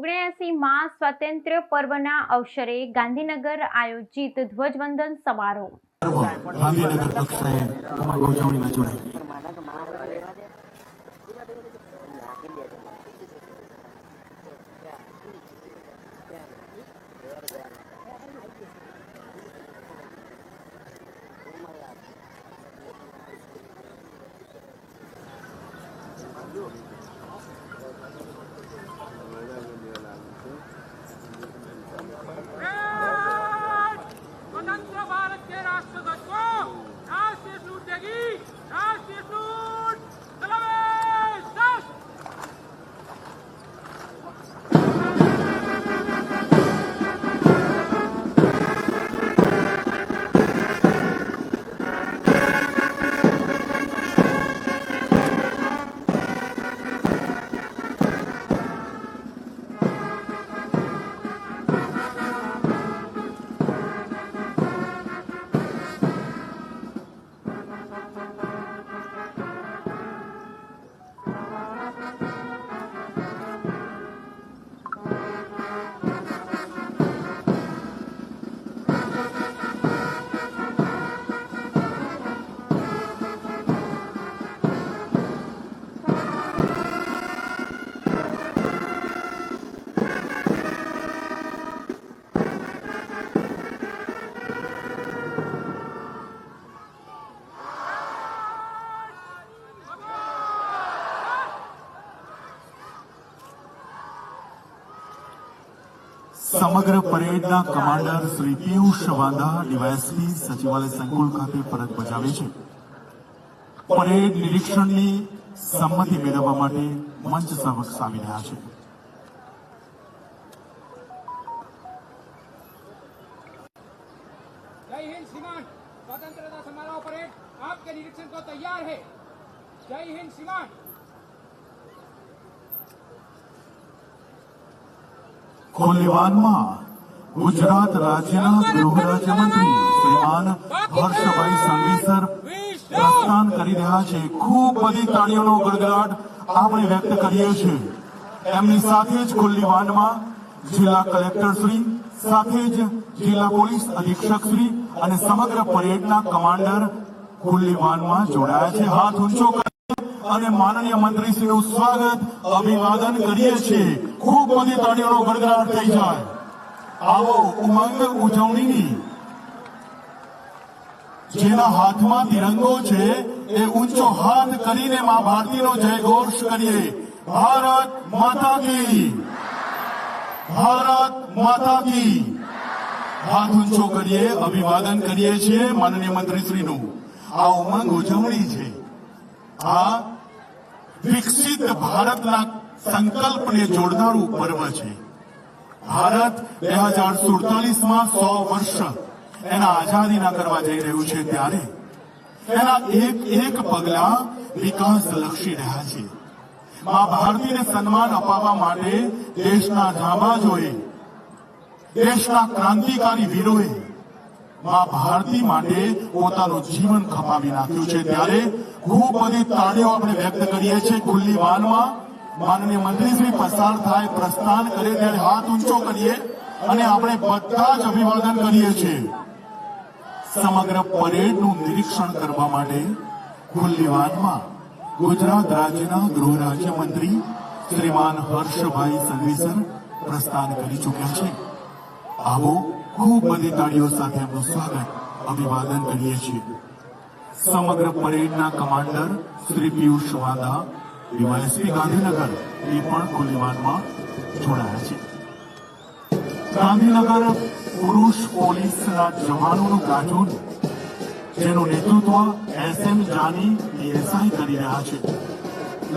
79માં સ્વાતંત્ર્ય પર્વના અવસરે ગાંધીનગર આયોજિત ધ્વજવંદન સમારોહ ગાંધીનગર કક્ષાએ તમારી ઉજવણીમાં જોડાઈ સમગ્ર પરેડના કમાન્ડર શ્રી પિયુષ વાંધા ડીવાયએસપી સચિવાલય સંકુલ ખાતે ફરજ બજાવે છે. પરેડ નિરીક્ષણની સંમતિ મેળવવા માટે મંચ સમક્ષ આવી રહ્યા છે. जय हिंद श्रीमान, स्वतंत्रता समारोह परेड आपके निरीक्षण को तैयार है. जय हिंद श्रीमान. ખોલીવાનમાં ગુજરાત રાજ્યના ગૃહ રાજ્યમંત્રી શ્રીમાન હર્ષભાઈ સંઘવી પ્રસ્થાન કરી રહ્યા છે. ખૂબ બધી તાળીઓનો ગડગડાટ આપણે વ્યક્ત કરીએ છીએ. એમની સાથે જ ખોલીવાનમાં જિલ્લા કલેક્ટર શ્રી, સાથે જ જિલ્લા પોલીસ અધિક્ષક શ્રી અને સમગ્ર પરેડના કમાન્ડર ખુલ્લીવાનમાં જોડાયા છે. હાથ ઊંચો અને માનનીય મંત્રીશ્રીનું સ્વાગત અભિવાદન કરીએ છીએ. ખૂબ બધી તાળીઓનો ગડગડાટ થઈ જાય. આવો ઉમંગ ઉજવણીની જેના હાથમાં તિરંગો છે એ ઊંચો હાથ કરીને મા ભારતીનો જયઘોષ કરીએ. ભારત માતા કી, ભારત માતા કી. હાથ ઊંચો કરીએ, અભિવાદન કરીએ છીએ માનનીય મંત્રીશ્રીનું. આ ઉમંગ ઉજવણી છે. આ વિકસિત ભારતના સંકલ્પને જોડનારું પર્વ છે. ભારત 2047માં 100 વર્ષ એના આઝાદીના કરવા જઈ રહ્યું છે, ત્યારે એના એક પગલા વિકાસલક્ષી રહ્યા છે. મા ભારતીને સન્માન અપાવવા માટે દેશના જાંબાઝોએ, દેશના ક્રાંતિકારી વીરોએ મા ભારતી માટે પોતાનું જીવન ખપાવી નાખ્યું છે. ત્યારે ખૂબ બધી તાળીઓ આપણે વ્યક્ત કરીએ છીએ. ખુલ્લી વાનમાં માનનીય મંત્રીશ્રી પસાર થાય, પ્રસ્થાન કરે ત્યારે હાથ ઊંચો કરીએ અને આપણે બધા જ અભિવાદન કરીએ છીએ. સમગ્ર પરેડનું નિરીક્ષણ કરવા માટે ખુલ્લી વાનમાં ગુજરાત રાજ્યના ગૃહ રાજ્યમંત્રી શ્રીમાન હર્ષભાઈ સંઘવી પ્રસ્થાન કરી ચૂક્યા છે. આવો ખૂબ બધી તાળીઓ સાથે એમનું સ્વાગત અભિવાદન કરીએ છીએ. સમગ્ર પરેડના કમાન્ડર શ્રી પિયુષ વાંધા ડીવાયએસપી ગાંધીનગર એ પણ ખુલ્લીવાનમાં જોડાયા છે. ગાંધીનગર પુરુષ પોલીસના જવાનોનું પ્લાટૂન જેનું નેતૃત્વ SM જાની પીએસઆઈ કરી રહ્યા છે.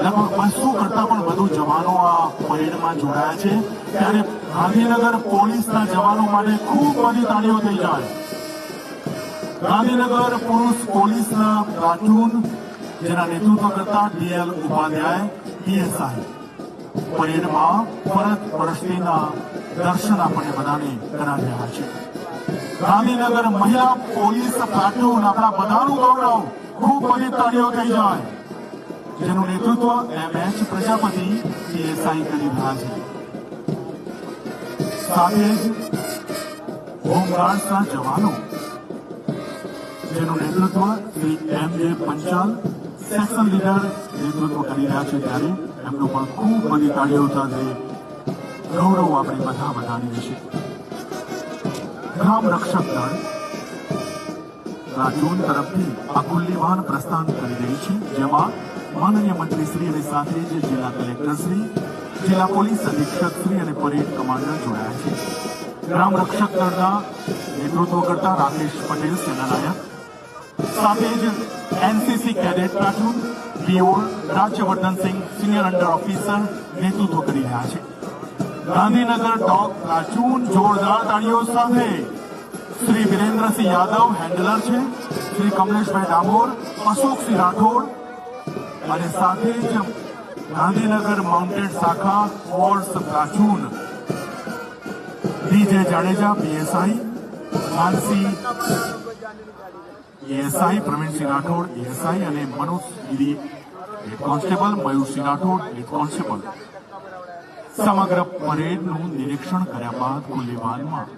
લગભગ 200 કરતા પણ વધુ જવાનો આ પરેડમાં જોડાયા છે. ત્યારે ગાંધીનગર પોલીસના જવાનો માટે ખૂબ બધી તાળીઓ થઈ જાય. ગાંધીનગર પુરુષ પોલીસના પ્લાટૂન જેના નેતૃત્વ કરતા DL ઉપાધ્યાય પીએસઆઈ પરેડમાં ફરજ પ્રશ્નીના દર્શન આપણને બધાને કરાવી રહ્યા છે. ગાંધીનગર મહિલા પોલીસ પ્લાટૂન આપણા બધાનું ગૌરવ. ખૂબ બધી તાળીઓ થઈ જાય. જેનું નેતૃત્વ MS પ્રજાપતિ પીએસઆઈ કરી રહ્યા છે. સાથે જ હોમગાર્ડ્સના જવાનો જેનું નેતૃત્વ Shri M.A. Panchal section leader નેતૃત્વ કરી રહ્યા છે, ત્યારે એમનું પણ ખૂબ બધી તાળીઓ સાથે ગૌરવ આપણે બધા વધારીએ છીએ. ગ્રામ રક્ષક દળ રાજ્યોન તરફથી આ ખુલ્લી વાહન પ્રસ્થાન કરી રહી છે, જેમાં માનનીય મંત્રીશ્રી અને સાથે જ જિલ્લા કલેક્ટરશ્રી, જિલ્લા પોલીસ અધિક્ષકશ્રી અને પરેડ કમાન્ડર જોડાયા છે. ગ્રામ રક્ષક દળના નેતૃત્વ કરતા રાકેશ પટેલ સેનાનાયક, સાથે જ એનસીસી કેડેટ પ્લાટૂન પીઓ રાજ્યવર્ધનસિંહ સિનિયર અંડર ઓફિસર નેતૃત્વ કરી રહ્યા છે. ગાંધીનગર ડોગ પ્લાટૂન જોરદાર તાળીઓ સાથે શ્રી વિરેન્દ્રસિંહ યાદવ હેન્ડલર છે, શ્રી કમલેશભાઈ ડામોર, અશોકસિંહ રાઠોડ અને સાથે જ ગાંધીનગર માઉન્ટેડ શાખા force platoon D J Jadeja PSI, Mansi ASI, Pravinsinh Rathod ASI અને Manoj Giri head constable, Mayursinh Rathod head constable સમગ્ર પરેડનું નિરીક્ષણ કર્યા બાદ ખુલ્લી વાહનમાં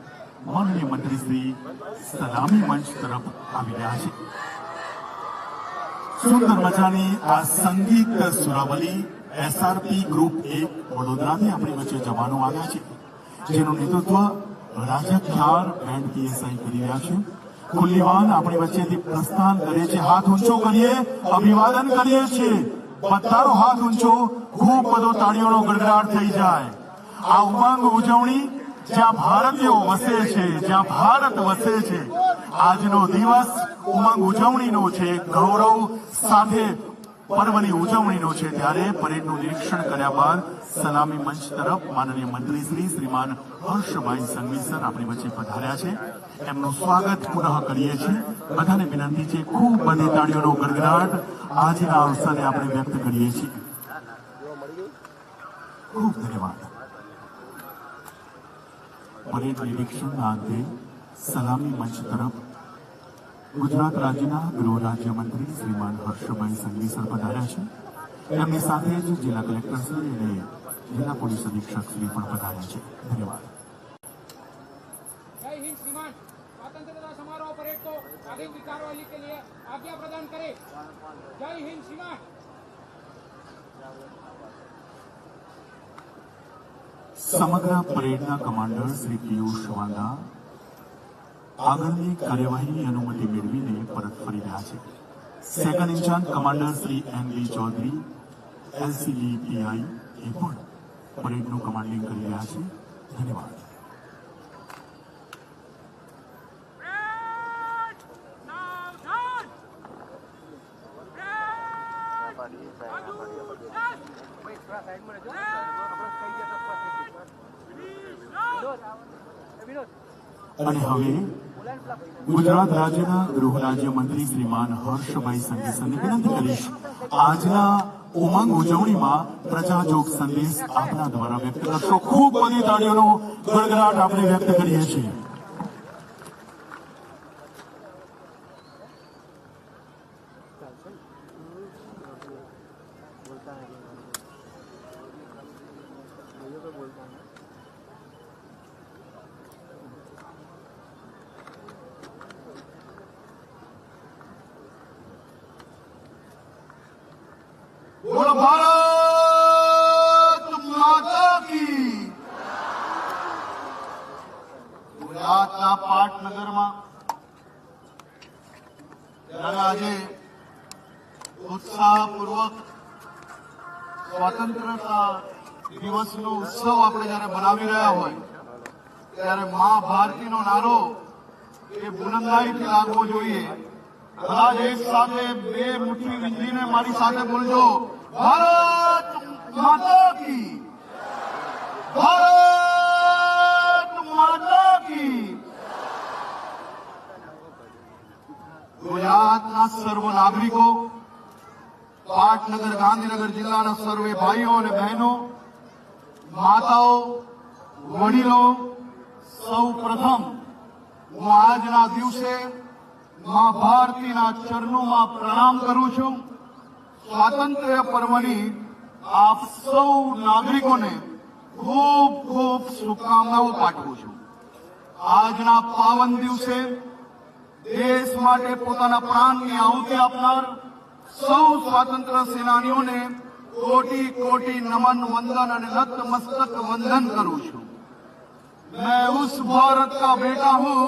માનનીય મંત્રીશ્રી સલામી મંચ તરફ આવી રહ્યા છે. સુંદર મજાની આ સંગીત સુરાવલી એસઆરપી ગ્રુપ 1 વડોદરાથી આપણી વચ્ચે જવાનો આવ્યા છે, જેનું નેતૃત્વ રાજખ્યાર બેન્ડ પીએસઆઈ કરી રહ્યા છે. ખુલ્લી વાહન આપણી વચ્ચેથી પ્રસ્થાન કરે છે. હાથ ઊંચો કરીએ, અભિવાદન કરીએ છીએ. બધાનો હાથ ઊંચો, ખૂબ બધો તાળીઓનો ગડગડાટ થઈ જાય. આ ઉમંગ ઉજવણી જ્યાં ભારતીયો વસે છે, જ્યાં ભારત વસે છે, આજનો દિવસ ઉમંગ ઉજવણીનો છે, ગૌરવ સાથે પર્વની ઉજવણીનો છે, ત્યારે પરેડનું નિરીક્ષણ કર્યા બાદ સલામી મંચ તરફ માનનીય મંત્રી શ્રીમાન હર્ષભાઈ સંઘવી સર આપણી વચ્ચે પધાર્યા છે. એમનું સ્વાગત પુનઃ કરીએ છીએ. બધાને વિનંતી છે, ખૂબ બધી તાળીઓનો ગડગડાટ આજના અવસરે આપણે વ્યક્ત કરીએ છીએ. ખૂબ ધન્યવાદ. પરેડ નિરીક્ષણના અંતે સલામી મંચ તરફ ગુજરાત રાજ્યના ગૃહ રાજ્યમંત્રી શ્રીમાન હર્ષભાઈ સંઘવી સર પધાર્યા છે. એમની સાથે જ જિલ્લા કલેક્ટરશ્રી અને જિલ્લા પોલીસ અધિક્ષકશ્રી પણ પધાર્યા છે. ધન્યવાદ. जय हिंद श्रीमान. स्वतंत्रता समारोह परेड को आगे की कार्यवाही के लिए आज्ञा प्रदान करें. जय हिंद श्रीमान. સમગ્ર પરેડના કમાન્ડર શ્રી પિયુષ વાંદા આગળની કાર્યવાહીની અનુમતિ મેળવીને પરત ફરી રહ્યા છે. Second in charge commander Shri M.V. Chaudhary LCE PI એ પણ પરેડનું કમાન્ડિંગ કરી રહ્યા છે. ધન્યવાદ. અને હવે ગુજરાત રાજ્યના ગૃહ રાજ્યમંત્રી શ્રીમાન હર્ષભાઈ સંઘવી સરને વિનંતી કરીશ, આજના ઉમંગ ઉજવણીમાં પ્રજાજોગ સંદેશ આપના દ્વારા વ્યક્ત કરશો. ખૂબ બધી તાળીઓનો ગડગડાટ આપણે વ્યક્ત કરીએ છીએ. બોલો ભારત માતા કી. ગુજરાતના પાટનગરમાં જ્યારે આજે ઉત્સાહપૂર્વક સ્વતંત્રતા દિવસનો ઉત્સવ આપણે જ્યારે મનાવી રહ્યા હોય, ત્યારે મા ભારતીનો નારો એ બુલંદાઈથી લાગવો જોઈએ. બધા જ એક સાથે બે મુઠ્ઠી વીંધીને મારી સાથે બોલજો, ભારત માતા કી, ભારત માતા કી. ગુજરાતના સર્વ નાગરિકો, પાટનગર ગાંધીનગર જિલ્લાના સર્વે ભાઈઓ અને બહેનો, માતાઓ, વડીલો, સૌ પ્રથમ હું આજના દિવસે મા ભારતીના ચરણોમાં પ્રણામ કરું છું. સ્વાતંત્ર્ય પર્વની આપ સૌ નાગરિકોને ખૂબ ખૂબ શુભકામનાઓ પાઠવું છું. આજના પાવન દિવસે દેશ માટે પોતાના પ્રાણની આહુતિ આપનાર સૌ સ્વાતંત્ર્ય સેનાનીઓને कोटि कोटि नमन वंदन और नतमस्तक वंदन करूं छू. मैं उस भारत का बेटा हूं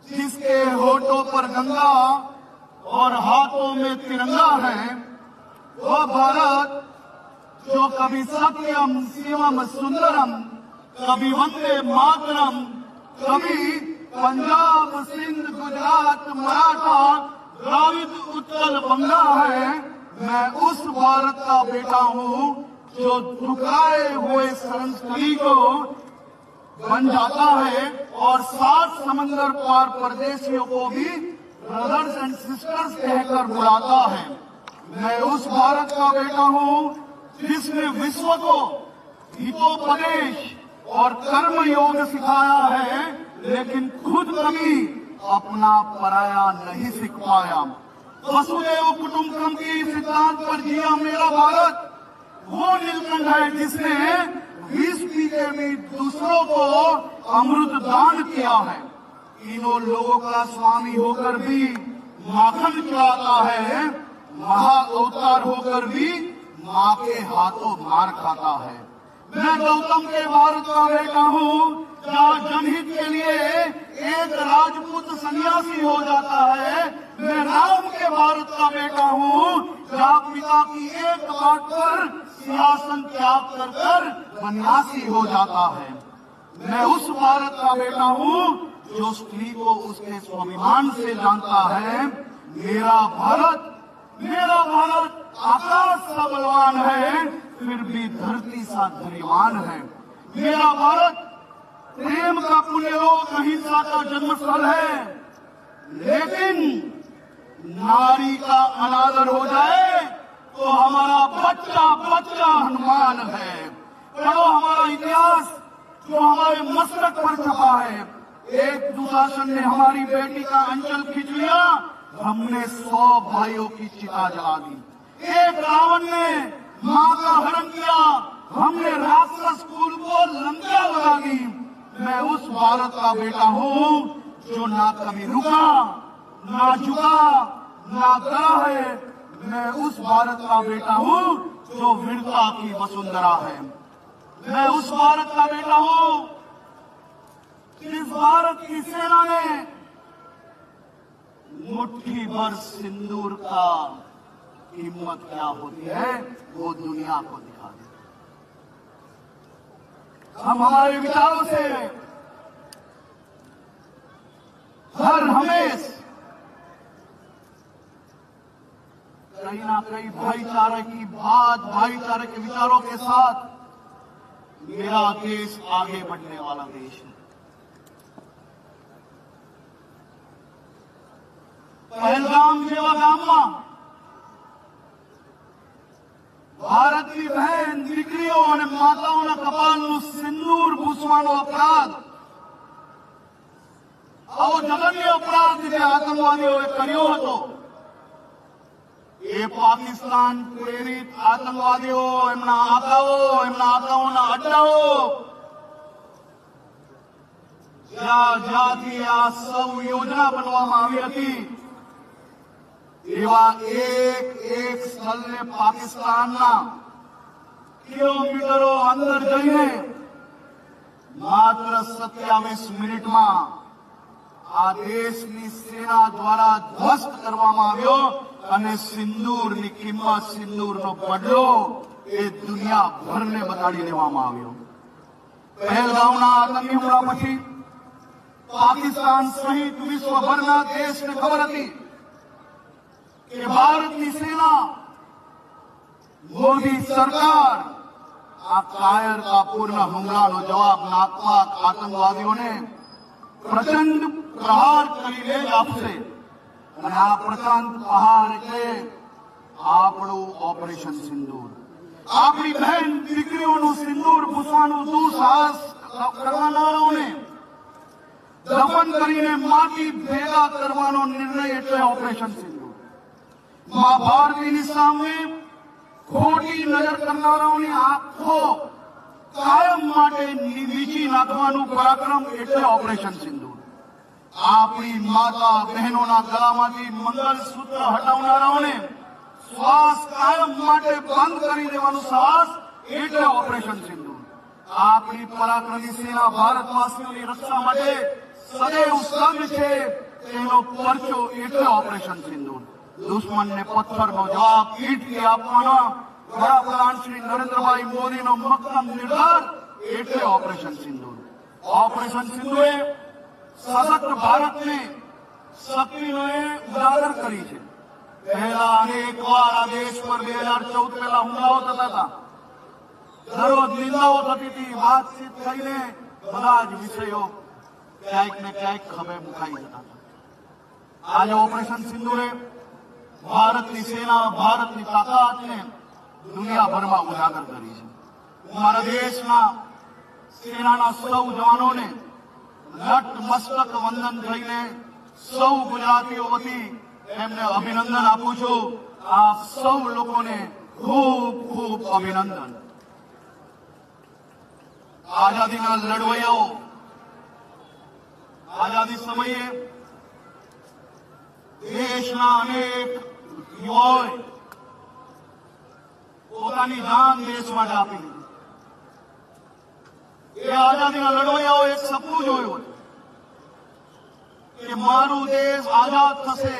जिसके होठों पर गंगा और हाथों में तिरंगा है. वह भारत जो कभी सत्यम शिवम सुंदरम, कभी वंदे मातरम, कभी पंजाब सिंध गुजरात मराठा द्राविड उत्कल बंगा है. मैं उस भारत का बेटा हूं जो ठुकराए हुए संस्कृति को बन जाता है और 7 समंदर पार परदेशियों को भी ब्रदर्स एंड सिस्टर्स कहकर बुलाता है. मैं उस भारत का बेटा हूं जिसने विश्व को हितोपदेश और कर्म योग सिखाया है, लेकिन खुद कभी अपना पराया नहीं सीख पाया. वसुदेव कुटुंबकम की सिद्धांत पर जिया मेरा भारत वो नीलकंठ है जिसने विष पी के भी दूसरों को अमृत दान किया है. तीनों लोगों का स्वामी होकर भी माखन चुराता है, महा अवतार होकर भी मां के हाथों मार खाता है. मैं गौतम के भारत का बेटा हूं जहां जनहित के लिए एक राजपूत सन्यासी हो जाता है. मैं राम के भारत का बेटा हूं जहां पिता की एक बात पर सिंहासन त्याग कर सन्यासी हो जाता है. मैं उस भारत का बेटा हूं जो स्त्री को उसके स्वाभिमान से जानता है. मेरा भारत आकाश सा बलवान है, फिर भी धरती सा धैर्यवान है. मेरा भारत प्रेम का पुण्यलोक, अहिंसा का जन्मस्थल है. लेकिन नारी का अनादर हो जाए तो हमारा बच्चा बच्चा हनुमान है. पढ़ो हमारा इतिहास जो हमारे मस्तक पर छपा है. एक दुशासन ने हमारी बेटी का अंचल खींच लिया, हमने 100 भाइयों की चिता जला दी. एक रावण ने मां का हरण किया, हमने राक्षस कुल को लंका लगा दी. मैं उस भारत का बेटा हूं जो ना कभी रुका, ना झुका, ना डरा है. मैं उस भारत का बेटा हूं जो वीरता की वसुंधरा है. मैं उस भारत का बेटा हूं जिस भारत की सेना ने मुट्ठी भर सिंदूर का कीमत क्या होती है वो दुनिया को दिखा दे. हम हमारे विचारों से हर हमेशा कहीं ना कहीं भाईचारे की बात, भाईचारे के विचारों के साथ मेरा देश आगे बढ़ने वाला देश है. पहलगाम જેવા ગામમાં ભારતની બહેન દીકરીઓ અને માતાઓના કપાળનું સિંદૂર પૂછવાનો અપરાધ, આવો જઘન્ય અપરાધ જે આતંકવાદીઓએ કર્યો હતો એ પાકિસ્તાન પ્રેરિત આતંકવાદીઓ, એમના આકાઓના અડ્ડાઓ જ્યાંથી આ સૌ યોજના બનવામાં આવી હતી એવા એક સ્થળને પાકિસ્તાનના કિલોમીટરો અંદર જઈને માત્ર 27 મિનિટમાં આ દેશની સેના દ્વારા ધ્વસ્ત કરવામાં આવ્યો અને સિંદૂરની કિંમત, સિંદૂરનો બદલો એ દુનિયાભરને બતાડી દેવામાં આવ્યો. પહેલગામના આતંકી હુમલા પછી પાકિસ્તાન સહિત વિશ્વભરના દેશને ખબર હતી કે ભારતની સેના, મોદી સરકાર આ કાયરતાપૂર્ણ હુમલાનો જવાબ નાપાક આતંકવાદીઓને પ્રચંડ પ્રહાર કરીને જ આપશે. અને આ પ્રચંડ પ્રહાર એટલે આપણું ઓપરેશન સિંદૂર. આપણી બહેન દીકરીઓનું સિંદૂર પૂછવાનું દુઃસાહસ કરનારાઓને દમન કરીને માટી ભેગા કરવાનો નિર્ણય એટલે ઓપરેશન સિંદૂર. मां भारतीની સામે ખોટી નજર કરનારાઓની આંખો કાયમ માટે વીંચી નાખવાનું પરાક્રમ એટલે ઓપરેશન સિંદૂર. આપણી માતા બહેનોના ગળામાંથી મંગલસૂત્ર હટાવનારાઓને શ્વાસ કાયમ માટે બંધ કરી દેવાનું સાહસ એટલે ઓપરેશન સિંદૂર. આપણી પરાક્રમી સેના ભારતવાસીઓની રક્ષા માટે સદૈવ સજ્જ છે, તેનો પરચો એટલે ઓપરેશન સિંદૂર. દુશ્મનને પથ્થરનો જવાબ ઈંટથી આપવાના વડાપ્રધાન શ્રી નરેન્દ્રભાઈ મોદીનો મક્કમ નિર્ધાર એટલે ઓપરેશન સિંદૂર. ઓપરેશન સિંદૂરે સશક્ત ભારતને શક્તિનો ઉજાગર કરી છે. પહેલા અનેક વાર આ દેશ પર 2014 પહેલા હુમલાઓ થતા હતા, દરરોજ નિંદાઓ થતી હતી, વાતચીત થઈને બધા જ વિષયો ક્યાંક ને ક્યાંક ખભે મુકાઈ જતા હતા. આજે ઓપરેશન સિંદૂરે ભારતની સેના, ભારતની તાકાતને દુનિયાભરમાં ઉજાગર કરી છે. મારા દેશના સેનાના સૌ જવાનોને નતમસ્તક વંદન થઈને સૌ ગુજરાતીઓ વતી એમને અભિનંદન આપું છું. આપ સૌ લોકોને ખૂબ ખૂબ અભિનંદન. આઝાદીના લડવૈયાઓ આઝાદી સમયે દેશના અનેક યુવાઓએ પોતાની જાન દેશ માટે આપી દીધી. એ આઝાદીના લડવૈયાઓ એક સપનું જોયું કે મારું દેશ આઝાદ થશે,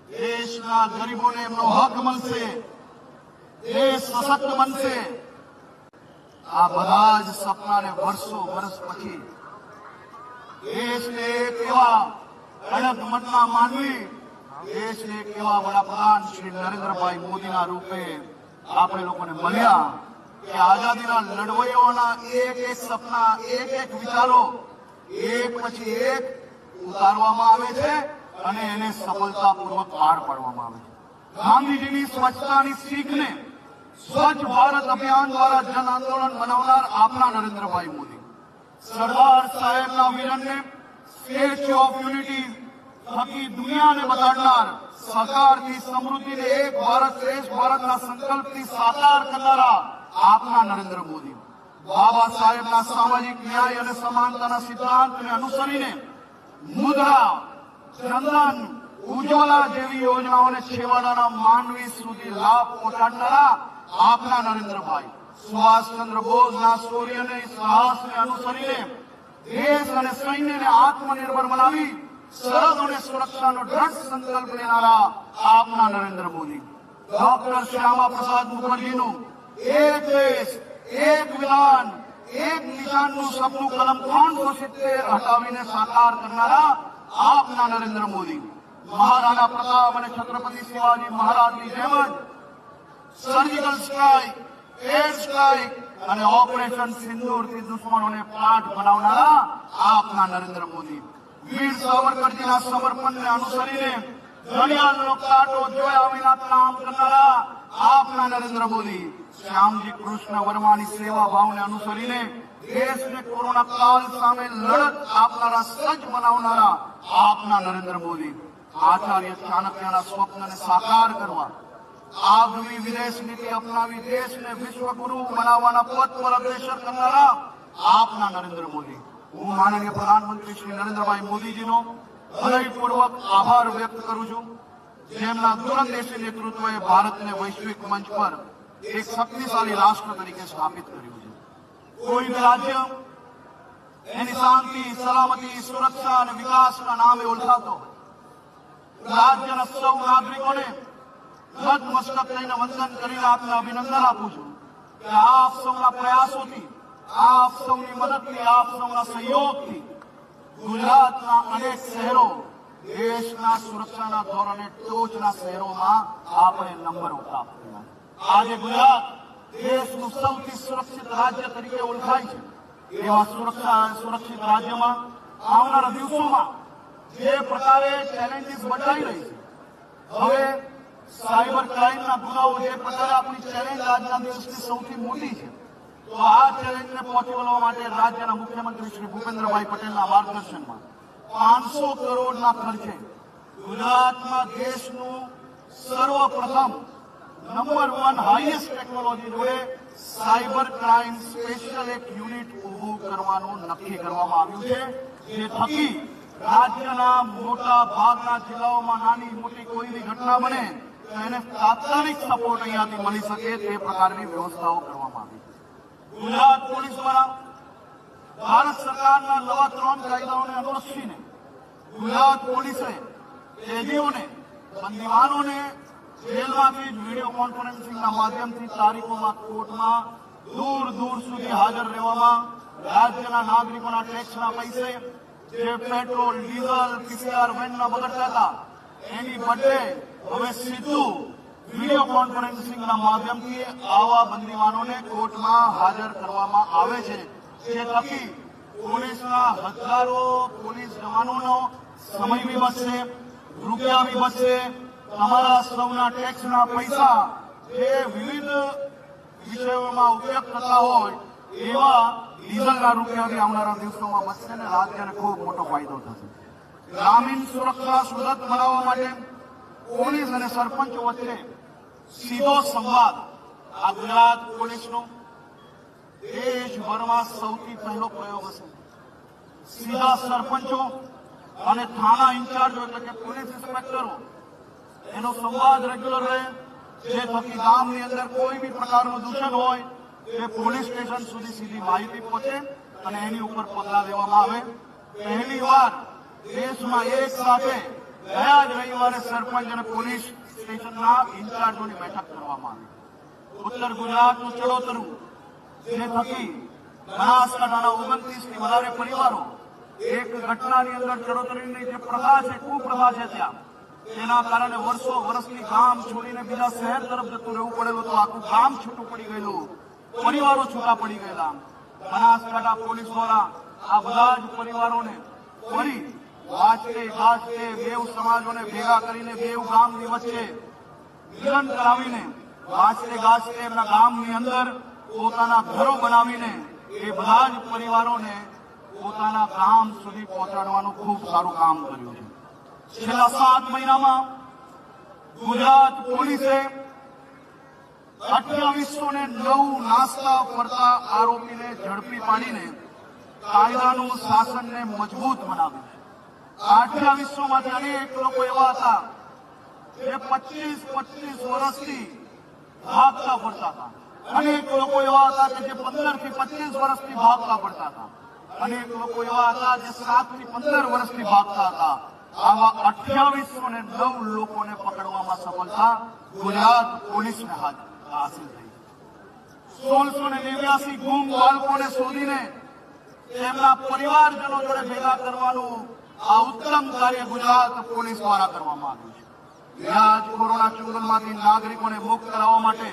દેશના ગરીબોને એમનો હક મળશે, દેશ સશક્ત બનશે. આ બધા જ સપનાને વર્ષ પછી દેશને એક એવા અડગ મનના માનવી, દેશને એક એવા વડાપ્રધાન શ્રી નરેન્દ્રભાઈ મોદીના રૂપે આપણે લોકોને મળ્યા કે આઝાદીના લડવૈયાઓના એક એક સપના, એક એક વિચારો એક પછી એક ઉતારવામાં આવે છે અને એને સફળતાપૂર્વક પાર પાડવામાં આવે છે. ગાંધીજીની સ્વચ્છતાની શીખને સ્વચ્છ ભારત અભિયાન દ્વારા જન આંદોલન બનાવનાર આપણા નરેન્દ્રભાઈ મોદી, સરદાર સાહેબના વિઝનને સ્ટેચ્યુ ઓફ યુનિટી થકી દુનિયાને બતાડનાર, સહકારથી સમૃદ્ધિને એક ભારત શ્રેષ્ઠ ભારતના સંકલ્પથી સાકાર કરનારા આપના નરેન્દ્ર મોદી, બાબા સાહેબના સામાજિક ન્યાય અને સમાનતાના સિદ્ધાંતને અનુસરીને મુદ્રા, જનધન, ઉજ્જવલા જેવી યોજનાઓને છેવાડાના માનવી સુધી લાભ પહોંચાડનારા આપના નરેન્દ્રભાઈ, સુભાષચંદ્ર બોઝના શૌર્ય અને સાહસને અનુસરીને દેશ અને સૈન્યને આત્મનિર્ભર બનાવી સરહદ અને સુરક્ષાનો દ્રઢ સંકલ્પ લેનારા આપના નરેન્દ્ર મોદી, ડોક્ટર શ્યામા પ્રસાદ મુખર્જીનું એક દેશ, એક વિધાન, એક નિશાનનું સપનું કલમ 370 હટાવીને સાકાર કરનારા આપના નરેન્દ્ર મોદી, મહારાણા પ્રતાપ અને છત્રપતિ શિવાજી મહારાજની જેમ જ સર્જિકલ સ્ટ્રાઇક, એર સ્ટ્રાઇક અને ઓપરેશન સિંદૂરથી દુશ્મનોને પાઠ બનાવનારા આપના નરેન્દ્ર મોદી, વીર સાવરકરજીના સમર્પણને અનુસરીને ઘડિયાળનો કાંટો જોયા વિના કામ કરનારા આપના નરેન્દ્ર મોદી, શ્યામજી કૃષ્ણ વર્માની સેવા ભાવને અનુસરીને દેશને કોરોના કાળ સામે લડત આપનારા, સજ્જ બનાવનારા આપના નરેન્દ્ર મોદી, આચાર્ય ચાણક્યના સ્વપ્નને સાકાર કરવા આગવી વિદેશ નીતિ અપનાવી દેશને વિશ્વગુરુ બનાવવાના પથ પર અગ્રેસર કરનારા આપના નરેન્દ્ર મોદી. હું માનનીય પ્રધાનમંત્રી શ્રી નરેન્દ્રભાઈ મોદીજીનો હૃદયપૂર્વક આભાર વ્યક્ત કરું છું, જેમના દૂરંદેશી નેતૃત્વએ ભારતને વૈશ્વિક મંચ પર એક શક્તિશાળી રાષ્ટ્ર તરીકે સ્થાપિત કર્યું છે. કોઈ બી રાજ્ય એની શાંતિ, સલામતી, સુરક્ષા અને વિકાસના નામે ઓળખાતો હોય. રાજ્યના સૌ નાગરિકોને નતમસ્તક થઈને વંદન કરીને આપને અભિનંદન આપું છું કે આપ સૌના પ્રયાસોથી, આપ સૌની મદદથી, આપ સૌના સહયોગથી ગુજરાતના અનેક શહેરો દેશના સુરક્ષાના ધોરણે ટોચના શહેરોમાં આપણે નંબર ઉઠાવ્યા. આજે ગુજરાત દેશનું સૌથી સુરક્ષિત રાજ્ય તરીકે ઓળખાય છે. એવા સુરક્ષિત રાજ્યમાં આવનારા દિવસોમાં જે પ્રકારે ચેલેન્જીસ બદલાઈ રહી છે, હવે સાયબર ક્રાઇમના ગુનાઓ જે પ્રકારે આપણી ચેલેન્જ આજના દિવસની સૌથી મોટી છે, તો આ ચેલેન્જને પહોંચી વળવા માટે રાજ્યના મુખ્યમંત્રી શ્રી ભૂપેન્દ્રભાઈ પટેલના માર્ગદર્શનમાં 500 કરોડના ખર્ચે ગુજરાતમાં દેશનું સર્વપ્રથમ નંબર 1 હાઈએસ્ટ ટેકનોલોજી જોડે સાયબર ક્રાઇમ સ્પેશિયલ એક યુનિટ ઊભું કરવાનું નક્કી કરવામાં આવ્યું છે, જે થકી રાજ્યના મોટા ભાગના જિલ્લાઓમાં નાની મોટી કોઈ બી ઘટના બને તો એને તાત્કાલિક સપોર્ટ અહીંયાથી મળી શકે તે પ્રકારની વ્યવસ્થાઓ કરવામાં આવી. ગુજરાત પોલીસ દ્વારા ભારત સરકારના નવા 3 કાયદાઓને અનુલક્ષીને ગુજરાત પોલીસે કેદીઓને, બંદીવાનોને જેલમાંથી જ વિડીયો કોન્ફરન્સિંગના માધ્યમથી તારીખોમાં કોર્ટમાં દૂર દૂર સુધી હાજર રહેવામાં, રાજ્યના નાગરિકોના ટેક્સના પૈસે જે પેટ્રોલ, ડીઝલ, પીસીઆર વેનના બગડતા હતા એની બદલે હવે સીધું વિડીયો કોન્ફરન્સિંગના માધ્યમથી આવા બંદીવાનોને કોર્ટમાં હાજર કરવામાં આવે છે, જે થકી પોલીસના હજારો પોલીસ જવાનોનો સમય બી બચશે, રૂપિયા બી બચશે. તમારા સૌના ટેક્સના પૈસા જે વિવિધ વિષયોમાં ઉપયોગ થતા હોય એવા ડીઝલના રૂપિયા બી આવનારા દિવસોમાં બચશે અને રાજ્યને ખૂબ મોટો ફાયદો થશે. ગ્રામીણ સુરક્ષા સુરત બનાવવા માટે પોલીસ અને સરપંચો વચ્ચે સીધો સંવાદ આ ગુજરાત પોલીસનો દેશભરમાં સૌથી પહેલો પ્રયોગ હશે. સીધા સરપંચો અને થાના ઇન્ચાર્જો એટલે કે પોલીસ ઇન્સ્પેક્ટરો એનો સંવાદ રેગ્યુલર રહે, જે થકી ગામની અંદર કોઈ બી પ્રકારનું દૂષણ હોય તે પોલીસ સ્ટેશન સુધી સીધી માહિતી પહોંચે અને એની ઉપર પગલાં લેવામાં આવે. પહેલીવાર દેશમાં એક સાથે ગયા જ રવિવારે સરપંચ અને પોલીસ સ્ટેશનના ઇન્ચાર્જોની બેઠક કરવામાં આવી. ઉત્તર ગુજરાતનું ચડોતરું, જે થકી બનાસકાંઠાના 29થી વધારે પરિવારો એક ઘટનાની અંદર ચડોતરીની જે પ્રથા છે, કુપ્રથા છે ત્યાં, તેના કારણે વર્ષોથી ગામ છોડીને બીજા શહેર તરફ જતું રહેવું પડેલું હતું. આખું ગામ છૂટું પડી ગયેલું, પરિવારો છૂટા પડી ગયેલા. બનાસકાંઠા પોલીસ દ્વારા આ બધા જ પરિવારોને ફરી વાંચતે ગાજતે બેઉ સમાજોને ભેગા કરીને બેઉ ગામની વચ્ચે મિલન કરાવીને વાંચતે ગાજતે એમના ગામની અંદર પોતાના ઘરો બનાવીને એ બધા જ પરિવારોને પોતાના ગામ સુધી પહોંચાડવાનું ખૂબ સારું કામ કર્યું છે. છેલ્લા 7 મહિનામાં ગુજરાત પોલીસે 2809 નાસ્તા ફરતા આરોપીને ઝડપી પાડીને કાયદાનું શાસનને મજબૂત બનાવ્યું છે. 2800 માંથી અનેક લોકો એવા હતા જે 25 વર્ષથી ભાગતા ફરતા હતા. અનેક લોકો એવા હતા કે જે 15 થી 25 વર્ષથી ભાગતા ફરતા હતા. અનેક લોકો એવા હતા જે 7 થી 15 વર્ષથી ભાગતા હતા. આવા 2809 લોકોને પકડવામાં સફળતા ગુજરાત પોલીસને હાંસલ થઈ. 1689 ગુમ બાળકોને શોધીને તેમના પરિવારજનો જોડે ભેગા કરવાનું આ ઉત્તમ કાર્ય ગુજરાત પોલીસ દ્વારા કરવામાં આવ્યું છે. વ્યાજખોરોના ચુંગલમાંથી નાગરિકોને મુક્ત કરાવવા માટે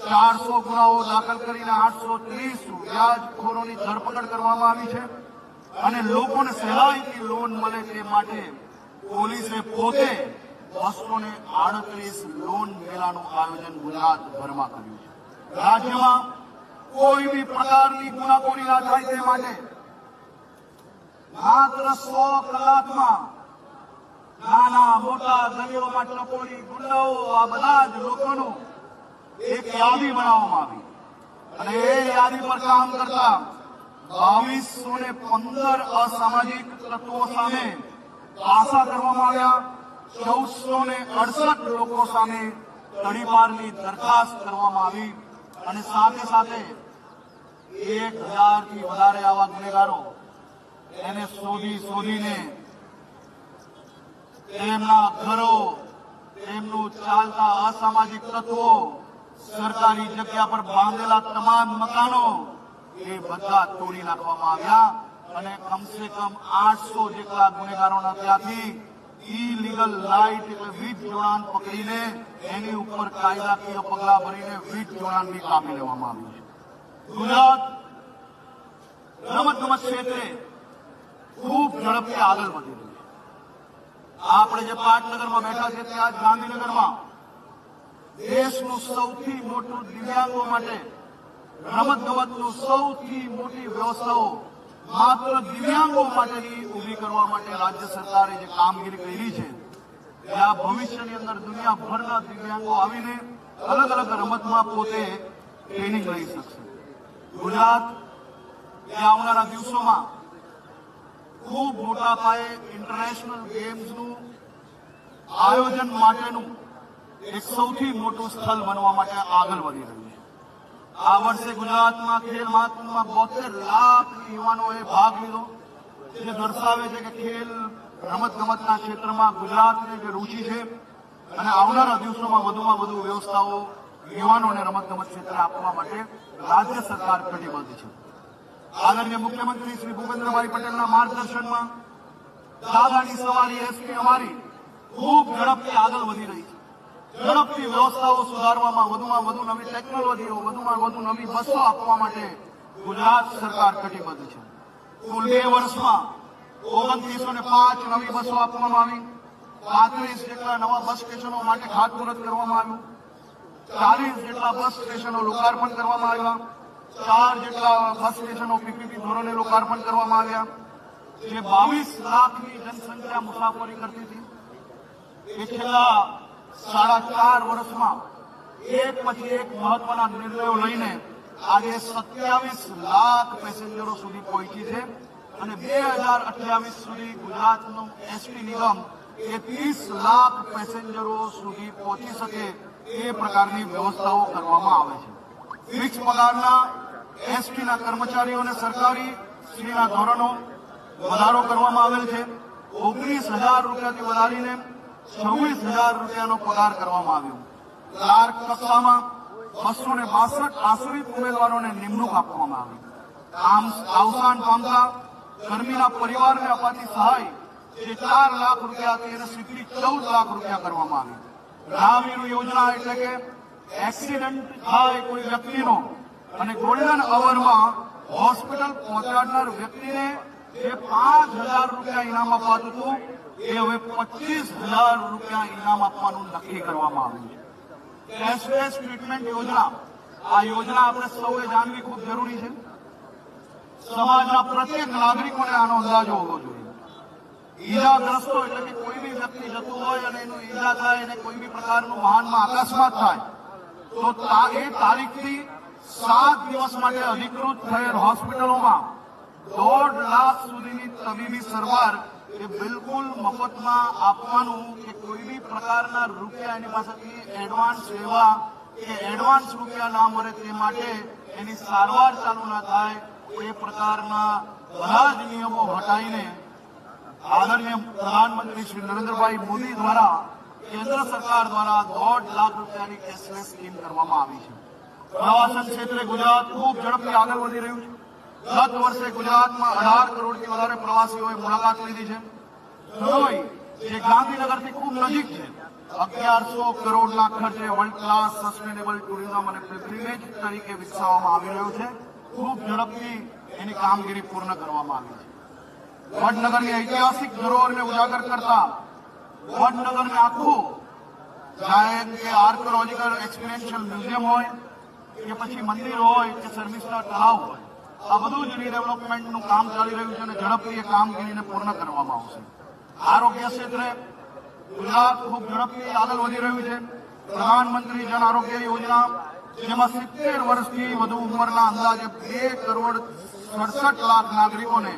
400 ગુનાઓ દાખલ કરીને 830 વ્યાજખોરોની ધરપકડ કરવામાં આવી છે અને લોકોને સહેલાઈથી લોન મળે તે માટે પોલીસે પોતે 238 લોન મેળાનું આયોજન ગુજરાતભરમાં કર્યું છે. રાજ્યમાં કોઈ બી પ્રકારની ગુનાખોરી ના થાય તે માટે માત્ર 100 કલાકમાં નાના મોટા ગલીઓમાં ટકોરી, ગુંડાઓ, આ બધા જ લોકોનું એક યાદી બનાવવામાં આવી અને એ યાદી પર કામ કરતા 2215 અસામાજિક તત્વો સામે પાસા કરવામાં આવ્યા. 1468 લોકો સામે તડીપારની દરખાસ્ત કરવામાં આવી અને સાથે સાથે 1000 થી વધારે આવા ગુનેગારો એને શોધીને તેમના ઘરો, તેમનું ચાલતા અસામાજિક તત્વો, સરકારી જગ્યા પર બાંધેલા તમામ મકાનો એ બધા તોડી નાખવામાં આવ્યા અને કમસે કમ 800 જેટલા ગુનેગારોના ત્યાંથી ઇલીગલ લાઇટ એટલે વીજ જોડાણ પકડીને એની ઉપર કાયદાકીય પગલાં ભરીને વીજ જોડાણ બી કાપી લેવામાં આવ્યું છે. ગુજરાત રમતગમત ક્ષેત્રે ખૂબ ઝડપથી આગળ વધી રહ્યું છે. આપણે જે પાટનગરમાં બેઠા છે ત્યાં જ ગાંધીનગરમાં દેશનું સૌથી મોટું દિવ્યાંગો માટે રમતગમતનું સૌથી મોટી વ્યવસ્થાઓ માત્ર દિવ્યાંગો માટેની ઊભી કરવા માટે રાજ્ય સરકારે જે કામગીરી કરી છે જ્યાં ભવિષ્યની અંદર દુનિયાભરના દિવ્યાંગો આવીને અલગ અલગ રમતમાં પોતે ટ્રેનિંગ લઈ શકશે. ગુજરાત એ આવનારા દિવસોમાં ખૂબ મોટા પાયે ઇન્ટરનેશનલ ગેમ્સનું આયોજન માટેનું એક સૌથી મોટું સ્થળ બનવા માટે આગળ વધી રહ્યું છે. આ વર્ષે ગુજરાતમાં ખેલ મહાકુંભમાં 72 લાખ યુવાનોએ ભાગ લીધો, જે દર્શાવે છે કે ખેલ રમતગમતના ક્ષેત્રમાં ગુજરાતને જે રુચિ છે અને આવનારા દિવસોમાં વધુમાં વધુ વ્યવસ્થાઓ યુવાનોને રમતગમત ક્ષેત્રે આપવા માટે રાજ્ય સરકાર કટિબદ્ધ છે. આદરણીય મુખ્યમંત્રી શ્રી ભૂપેન્દ્રભાઈ પટેલના માર્ગદર્શનમાં દાદાની સવારી એસટી અમારી ખૂબ ઝડપથી આગળ વધી રહી છે. ઝડપથી વ્યવસ્થાઓ સુધારવામાં, વધુમાં વધુ નવી ટેકનોલોજીઓ, વધુમાં વધુ નવી બસો આપવા માટે ગુજરાત સરકાર કટિબદ્ધ છે. કુલ 2 વર્ષમાં 2905 નવી બસો આપવામાં આવી, 35 જેટલા નવા બસ સ્ટેશનો માટે ખાતમુહૂર્ત કરવામાં આવ્યું, 40 જેટલા બસ સ્ટેશનો લોકાર્પણ કરવામાં આવ્યા, 4 જેટલા બસ સ્ટેશનો પીપીપી ધોરણે લોકાર્પણ કરવામાં આવ્યા. જે 22 લાખની જનસંખ્યા મુસાફરી કરતી હતી એ છેલ્લા 4.5 વર્ષમાં એક પછી એક મહત્વના નિર્ણયો લઈને આજે 27 લાખ પેસેન્જરો સુધી પહોંચી છે અને 2028 સુધી ગુજરાતનું એસટી નિગમ એ 30 લાખ પેસેન્જરો સુધી પહોંચી શકે એ પ્રકારની વ્યવસ્થાઓ કરવામાં આવે છે. ફિક્સ પગારના એસટીના કર્મચારીઓને સરકારી શ્રીના ધોરણો વધારો કરવામાં આવેલ છે. 19,000 રૂપિયાથી વધારીને 26,000 રૂપિયાનો પગાર કરવામાં આવ્યો. ક્લાર્ક કક્ષામાં 262 આશ્રિત ઉમેદવારોને નિમણૂક આપવામાં આવી. આમ અવસાન પામતા કર્મીના પરિવારને અપાતી સહાય જે 4 લાખ રૂપિયાથી એને સીધી 14 લાખ રૂપિયા કરવામાં આવી. રાહવીર યોજના એટલે કે એક્સિડન્ટ થાય કોઈ વ્યક્તિનો અને ગોલ્ડન અવરમાં હોસ્પિટલ પહોંચાડનાર વ્યક્તિને જે 5,000 રૂપિયા ઇનામ અપાતું હતું એ હવે 25,000 રૂપિયા ઇનામ આપવાનું નક્કી કરવામાં આવ્યું છે. કેશલેસ ટ્રીટમેન્ટ યોજના, આ યોજના આપણે સૌએ જાણવી ખૂબ જરૂરી છે. સમાજના પ્રત્યેક નાગરિકોને આનો અંદાજો હોવો જોઈએ. ઈજાગ્રસ્તો એટલે કે કોઈ બી વ્યક્તિ જતું હોય અને એનું ઈજા થાય અને કોઈ બી પ્રકારનું વાહનમાં અકસ્માત થાય તો એ તારીખથી 7 દિવસ માટે અધિકૃત થયેલ હોસ્પિટલોમાં 1.5 લાખ સુધીની તબીબી સારવાર એ બિલકુલ મફતમાં આપવાનું કે કોઈ બી પ્રકારના રૂપિયા એની પાસેથી એડવાન્સ લેવા કે એડવાન્સ રૂપિયા ના મળે તે માટે એની સારવાર ચાલુ ના થાય એ પ્રકારના બધા જ નિયમો હટાવીને આદરણીય પ્રધાનમંત્રી શ્રી નરેન્દ્રભાઈ મોદી દ્વારા કેન્દ્ર સરકાર દ્વારા 1.5 લાખ રૂપિયાની કેશલેસ સ્કીમ કરવામાં આવી છે. પ્રવાસન ક્ષેત્રે ગુજરાત ખૂબ ઝડપથી આગળ વધી રહ્યું છે. ગત વર્ષે ગુજરાતમાં 18 કરોડથી વધારે પ્રવાસીઓએ મુલાકાત લીધી છે. હરોઈ જે ગાંધીનગરથી ખૂબ નજીક છે, 1100 કરોડના ખર્ચે વર્લ્ડ ક્લાસ સસ્ટેનેબલ ટુરિઝમ અને પિલગ્રીમેજ તરીકે વિકસાવવામાં આવી રહ્યું છે. ખૂબ ઝડપથી એની કામગીરી પૂર્ણ કરવામાં આવી છે. વડનગરની ઐતિહાસિક ધરોહરને ઉજાગર કરતા વડનગરને આખું ચાહે કે આર્કોલોજીકલ એક્સપિરિયન્શિયલ મ્યુઝિયમ હોય કે પછી મંદિર હોય કે સર્વિસના તળાવ હોય, આ બધું જ રીડેવલપમેન્ટનું કામ ચાલી રહ્યું છે અને ઝડપથી એ કામગીરીને પૂર્ણ કરવામાં આવશે. આરોગ્ય ક્ષેત્રે ગુજરાત ખૂબ ઝડપથી આગળ વધી રહ્યું છે. પ્રધાનમંત્રી જન આરોગ્ય યોજના, જેમાં 70 વર્ષથી વધુ ઉંમરના અંદાજે 2 કરોડ 67 લાખ નાગરિકોને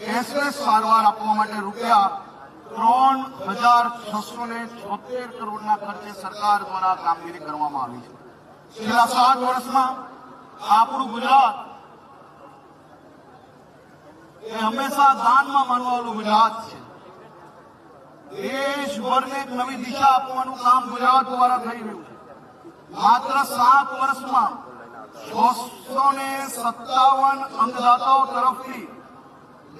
કેશલેસ સારવાર આપવા માટે રૂપિયા 3,676 કરોડના ખર્ચે સરકાર દ્વારા કામગીરી કરવામાં આવી છે. છેલ્લા 7 વર્ષમાં આપણું ગુજરાત એ હંમેશા દાનમાં માનવાવાળું ગુજરાત છે. દેશભરને એક નવી દિશા આપવાનું કામ ગુજરાત દ્વારા થઈ રહ્યું છે. માત્ર 7 વર્ષમાં 657 અંગદાતાઓ તરફથી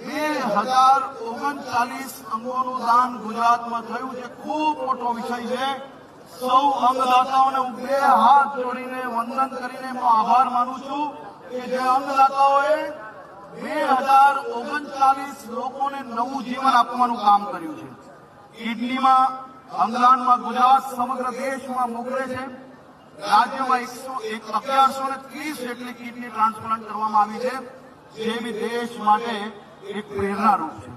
2039 અંગોનું દાન ગુજરાતમાં થયું છે. ખૂબ મોટો વિષય છે. સૌ અંગદાતાઓને હું 2 હાથ જોડીને વંદન કરીને એમનો આભાર માનું છું કે જે અંગદાતાઓએ 2039 લોકોને નવું જીવન આપવાનું કામ કર્યું છે. કિડનીમાં અંગદાનમાં ગુજરાત સમગ્ર દેશમાં મોખરે છે. રાજ્યમાં 1130 જેટલી કિડની ટ્રાન્સપ્લાન્ટ કરવામાં આવી છે, જે બી દેશ માટે એક પ્રેરણારૂપ છે.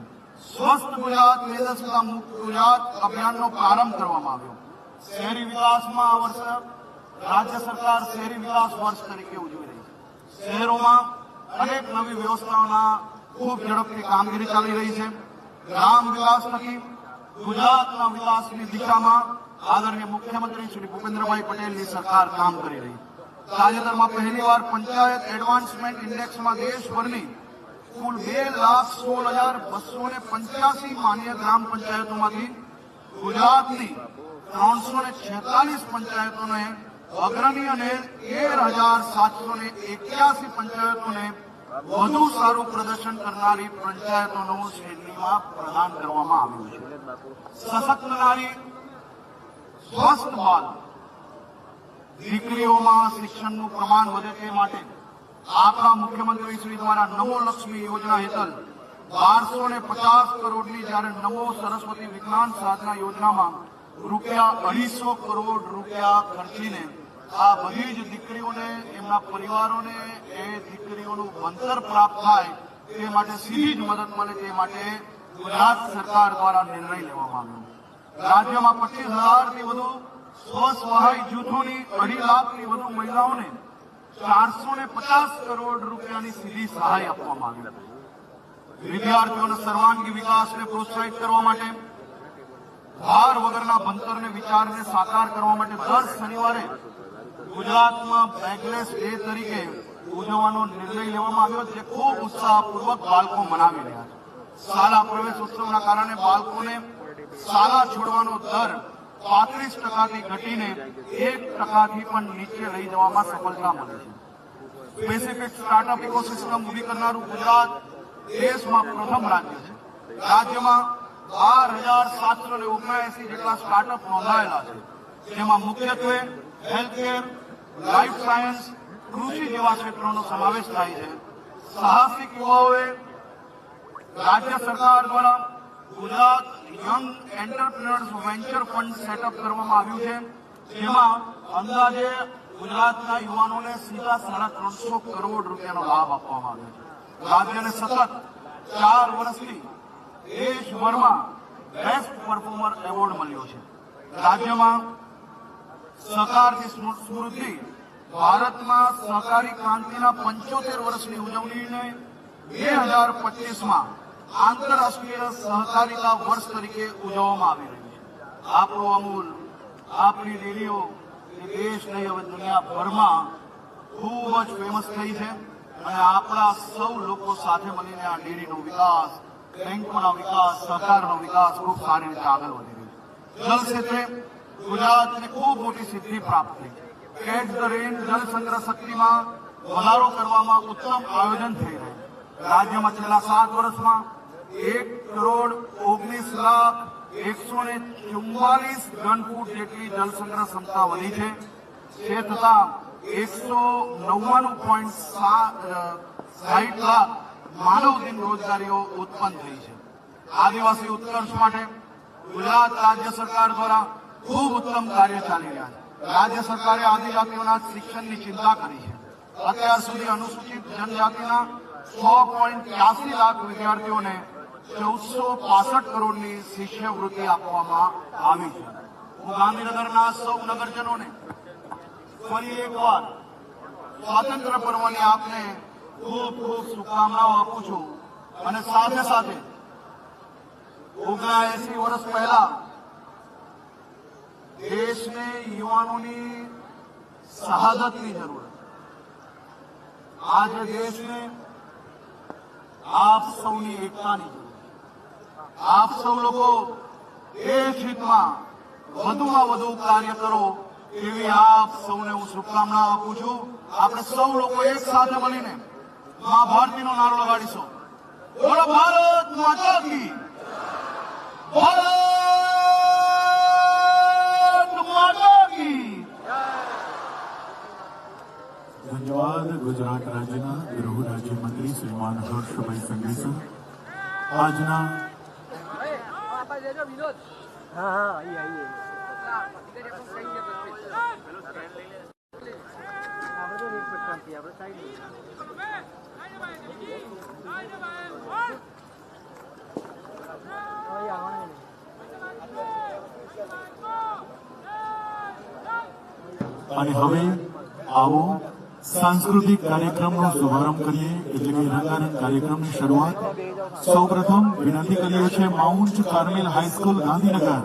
સ્વસ્થ ગુજરાત મેદસ્વીતા મુક્ત ગુજરાત અભિયાનનો પ્રારંભ કરવામાં આવ્યો. શહેરી વિકાસમાં આ વર્ષે રાજ્ય સરકાર શહેરી વિકાસ વર્ષ તરીકે ઉજવી રહી છે. શહેરોમાં અનેક નવી વ્યવસ્થાઓના ખૂબ ઝડપથી કામગીરી ચાલી રહી છે. ગ્રામ વિકાસ થકી ગુજરાતના વિકાસની દિશામાં આદરણીય મુખ્યમંત્રી શ્રી ભૂપેન્દ્રભાઈ પટેલની સરકાર કામ કરી રહી છે. તાજેતરમાં પહેલીવાર પંચાયત એડવાન્સમેન્ટ ઇન્ડેક્સમાં દેશભરની કુલ 2,16,285 માન્ય ગ્રામ પંચાયતોમાંથી ગુજરાતની 346 પંચાયતોને અગ્રણી અને 13,781 પંચાયતોને વધુ સારું પ્રદર્શન કરનારી પંચાયતોનું શ્રેણીમાં પ્રદાન કરવામાં આવ્યું છે. સશક્ત નારી, સ્વસ્થ બાલ, દીકરીઓમાં શિક્ષણનું પ્રમાણ વધે તે માટે આપણા મુખ્યમંત્રી શ્રી દ્વારા નમો લક્ષ્મી યોજના હેઠળ 1250 કરોડની જ્યારે નમો સરસ્વતી વિજ્ઞાન સાધના યોજનામાં રૂપિયા 250 કરોડ રૂપિયા ખર્ચીને આ બધી જ દીકરીઓને, એમના પરિવારોને એ દીકરીઓનું ભણતર પ્રાપ્ત થાય તે માટે સીધી જ મદદ મળે તે માટે ગુજરાત સરકાર દ્વારા નિર્ણય લેવામાં આવ્યો. રાજ્યમાં 25,000થી વધુ સ્વસહાય જૂથોની 2.5 લાખથી વધુ મહિલાઓને 450 કરોડ રૂપિયાની સીધી સહાય આપવામાં આવી. વિદ્યાર્થીઓના સર્વાંગી વિકાસને પ્રોત્સાહિત કરવા માટે ભાર વગરના ભણતરને વિચારને સાકાર કરવા માટે દર શનિવારે ગુજરાતમાં બેગલેસ ડે તરીકે ઉજવવાનો નિર્ણય લેવામાં આવ્યો, જે ખૂબ ઉત્સાહપૂર્વક બાળકો મનાવી રહ્યા છે. શાળા પ્રવેશ ઉત્સવના કારણે બાળકોને શાળા છોડવાનો દર 35% ઘટીને 1% પણ નીચે લઈ જવામાં સફળતા મળી છે. સ્પેસિફિક સ્ટાર્ટઅપ ઇકોસિસ્ટમ ઊભી કરનારું ગુજરાત દેશમાં પ્રથમ રાજ્ય છે. રાજ્યમાં 12,779 જેટલા સ્ટાર્ટઅપ નોંધાયેલા છે, જેમાં મુખ્યત્વે હેલ્થકેર, લાઈફ સાયન્સ, કૃષિ જેવા ક્ષેત્રોનો સમાવેશ થાય છે. સાહસિક યુવાઓએ રાજ્ય સરકાર દ્વારા Gujarat young entrepreneurs venture fund setup કરવામાં આવ્યું છે, જેમાં અંદાજે ગુજરાતના યુવાનોને સીધા 350 કરોડ રૂપિયાનો લાભ આપવામાં આવ્યો છે. રાજ્યને સતત 4 વર્ષથી દેશભરમાં બેસ્ટ પરફોર્મર એવોર્ડ મળ્યો છે. રાજ્યમાં સહકારની સ્મૃતિ ભારતમાં સહકારી ક્રાંતિના 75 વર્ષની ઉજવણીને 2025માં આંતરરાષ્ટ્રીય સહકારિતા વર્ષ તરીકે ઉજવવામાં આવી રહ્યું છે. આપણું અમૂલ, આપણી ડેરીઓ દેશ નહીં હવે દુનિયાભરમાં ખૂબ જ ફેમસ થઈ છે અને આપણા સૌ લોકો સાથે મળીને આ ડેરીનો વિકાસ, બેંકોના વિકાસ, સહકારનો વિકાસ ખૂબ સારી રીતે આગળ વધી રહ્યો છે. જલ ક્ષેત્રે ગુજરાતને ખૂબ મોટી સિદ્ધિ પ્રાપ્ત થઈ છે. કેચ ધ રેન જલ સંગ્રહ શક્તિમાં વધારો કરવામાં ઉત્તમ આયોજન થઈ રહ્યું છે. રાજ્યમાં છેલ્લા 7 વર્ષમાં 1,19,144 ઘન ફૂટ જેટલી જલ સંગ્રહ ક્ષમતા વધી છે. તે થતાં 199.60 લાખ માનવ દિન રોજગારીઓ ઉત્પન્ન થઈ છે. આદિવાસી ઉત્કર્ષ માટે ગુજરાત રાજ્ય સરકાર દ્વારા ખૂબ ઉત્તમ કાર્ય ચાલી રહ્યા છે. રાજ્ય સરકારે આદિજાતિઓના શિક્ષણની ચિંતા કરી છે. અત્યાર સુધી અનુસૂચિત જનજાતિના 6.83 લાખ વિદ્યાર્થીઓને 1,465 કરોડની શિષ્યવૃત્તિ આપવામાં આવી છે. હું ગાંધીનગરના સૌ નગરજનોને ફરી એકવાર સ્વાતંત્ર્ય પર્વની આપને ખૂબ ખૂબ શુભકામનાઓ આપું છું અને સાથે સાથે 79 વર્ષ પહેલા દેશને યુવાનોની શહાદતની જરૂર હતી. આજે દેશને આપ સૌની એકતાની જરૂર. આપ સૌ લોકો દેશ હિતમાં વધુમાં વધુ કાર્ય કરો એવી આપ સૌને હું શુભકામના આપું છું. આપણે સૌ લોકો એક સાથે મળીને મા ભારતીનો નારો લગાડીશું. બોલો ભારત માતા કી, ભારત માતા કી. ધન્યવાદ. ગુજરાત રાજ્યના ગૃહ રાજ્યમંત્રી શ્રીમાન હર્ષભાઈ સંઘવી. આજના અને હવે આવો સાંસ્કૃતિક કાર્યક્રમનો શુભારંભ કરીએ, એટલે કે રંગારંગ કાર્યક્રમની શરૂઆત સૌપ્રથમ વિનંતી કરીએ છીએ માઉન્ટ કાર્મેલ હાઈસ્કૂલ ગાંધીનગર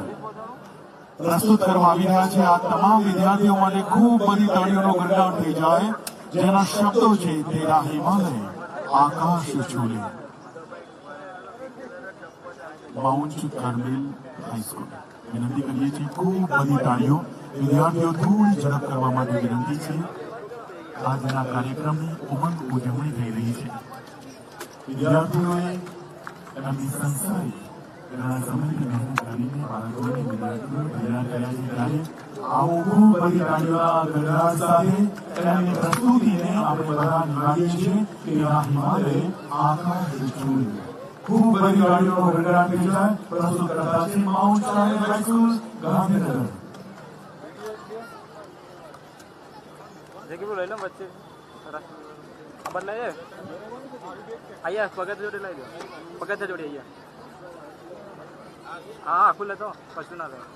પ્રસ્તુત કરવા આવી રહ્યા છે. આ તમામ વિદ્યાર્થીઓ માટે ખૂબ બધી તાળીઓનો ગરડાટ થઈ જાય, જેના શબ્દો છે તેરા હિમાલય આકાશ છોલે. માઉન્ટ કાર્મેલ હાઈસ્કૂલ વિનંતી કરીએ છીએ ખૂબ બધી તાળીઓ. વિદ્યાર્થીઓ થોડી ઝડપ કરવા માટે વિનંતી છે. આજના કાર્યક્રમની ઉમંગ ઉજવણી થઈ રહી છે. વિદ્યાર્થીઓએ એમની સંસ્થાએ ઘણા સમયથી મહેનત કરીને બાળકોને વિદ્યાર્થીઓ તૈયાર કર્યા છે. ત્યારે આવો ખૂબ બધી તાળીઓના ગરડાટ સાથે તેમની પ્રસ્તુતિને આપણે બધા નિહાળીએ છીએ. તેરા હિમાલય આકાશ છોલે. ખૂબ બધી તાળીઓનો ગરડાટ થઈ જાય. પ્રસ્તુત કરતા છે માઉન્ટ કાર્મેલ હાઈસ્કૂલ ગાંધીનગર. બોલો લઈ લો વચ્ચે બદલાય અહીંયા પગથ જોડે લઈ લો. પગથ જોડે અહીંયા હા આખું લેતો કશું ના થાય.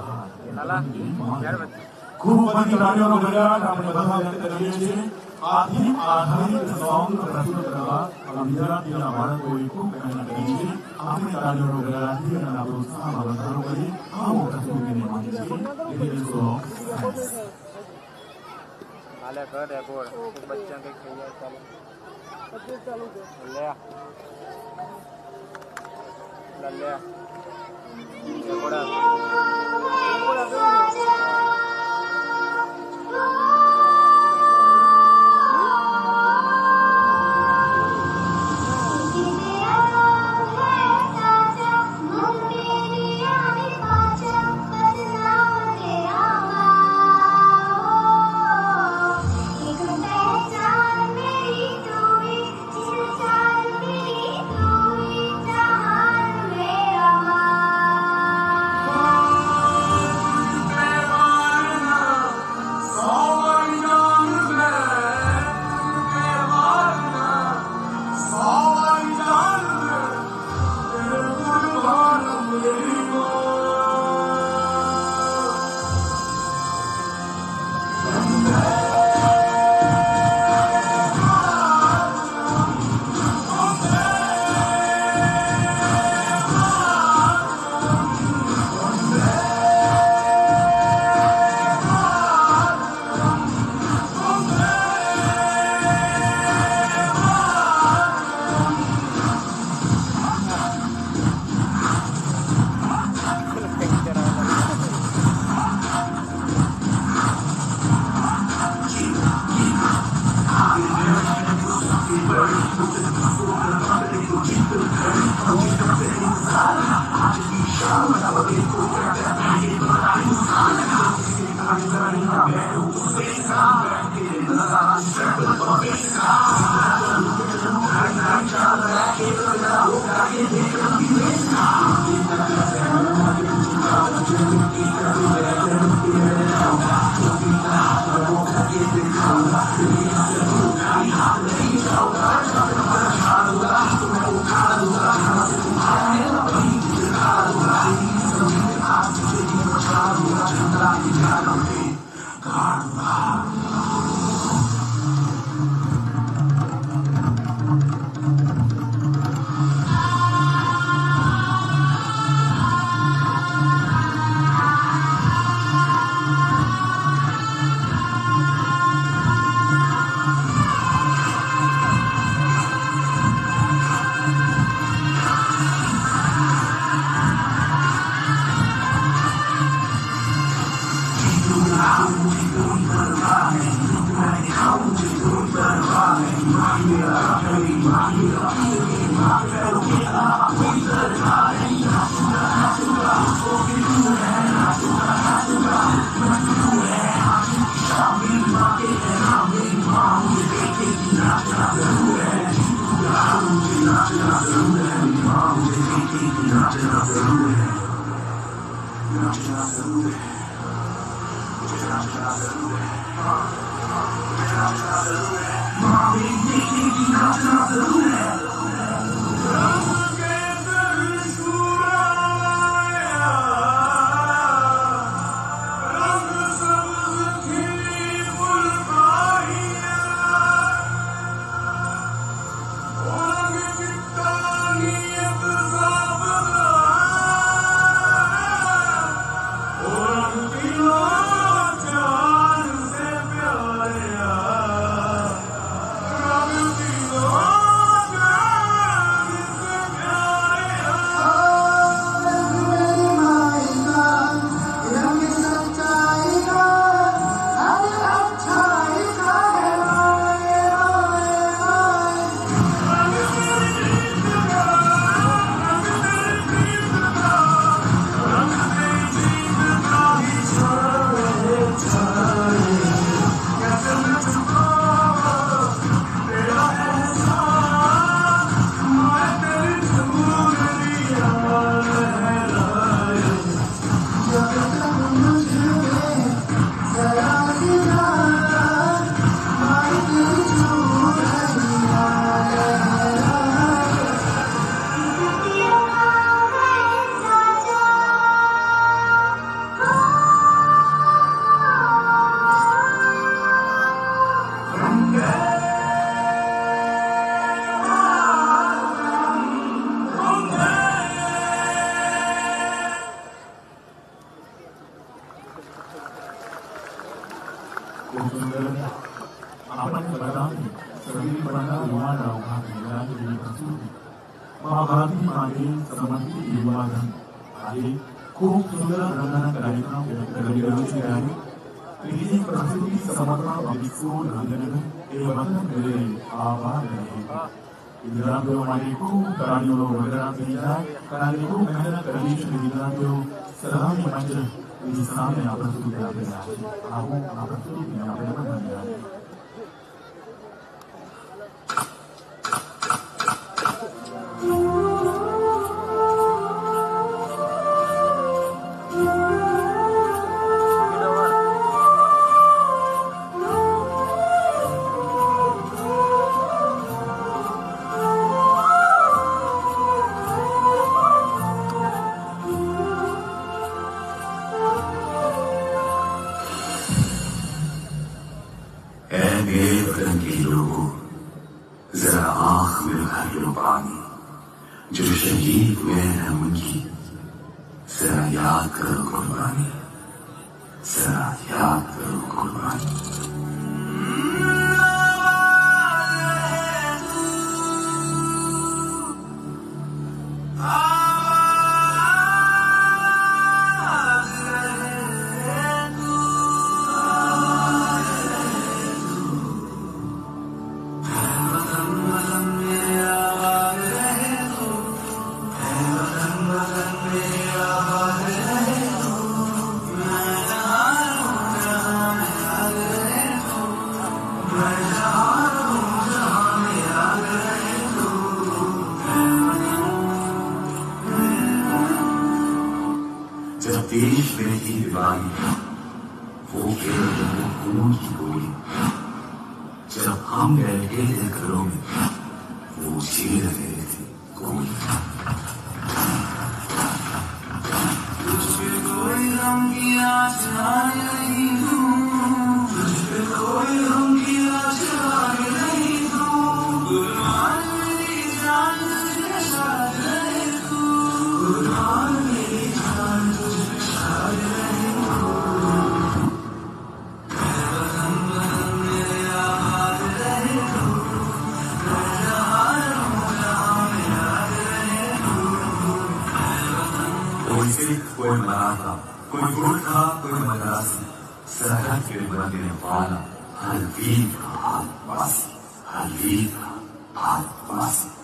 હાલા યાર ખૂબ બધી તાળીઓનો ગણગાટ આપણે બધા વ્યક્ત કરીએ છીએ. આ થીમ આધારિત સોંગ પ્રસ્તુત કરવા ગુજરાતીના બાળકોએ ખૂબ મહેનત કરી છે. આપણે તાળીઓનો ગણગાટથી અને પ્રોત્સાહનમાં વધારો કરીએ. આવો પ્રસ્તુતિને માનીએ છીએ. It is so. હાલે કર રેકોર્ડ બચ્ચા કઈ થઈ જાય ચાલો લે રેકોર્ડ ખૂબ સુંદર આપણને બધાને સગીરપણના યુવાના ઉભા થયેલાની પ્રસ્તુતિ મહાભારતની માટે સમર્પિત યુવાધન આજે ખૂબ સુંદર રંગના કાર્યક્રમ વ્યક્ત કરી રહ્યો છે ત્યારે ત્રીજી પ્રસ્તુતિ સમર્પણ પબ્લિક સ્કૂલ ગાંધીનગર એ વતન કરે આભાર રહે વિદ્યાર્થીઓ માટે ખૂબ તાળીઓનો વગડા થઈ જાય કારણ કે ખૂબ મહેનત કરી છે વિદ્યાર્થીઓ સલામી મંચ એની સામે આ પ્રસ્તુતિ આપી રહ્યા છે આવું આ પ્રસ્તુતિને આપણે બધા ધ્યાન जरा आंख में भर लो पानी जो शहीद हुए हैं उनकी जरा याद करो कुर्बानी जरा याद करो कुर्बानी जब देश में थी दीवानी वो खेल रहे खून की गोली जब हम बैठे थे घरों में वो झेल रहे थे गोली तुझ पे कोई गम की आस नहीं दूं तुझ पे कोई गम की आस नहीं दूं कुर्बान मेरी जान तुझे साथ रहे तू कुर्बान मेरी जान कोई सिख कोई मराठा कोई गोरखा कोई मद्रासी सरहद के बंदने वाला हर वीर का हाथ वासी हर वीर का हाथ वासी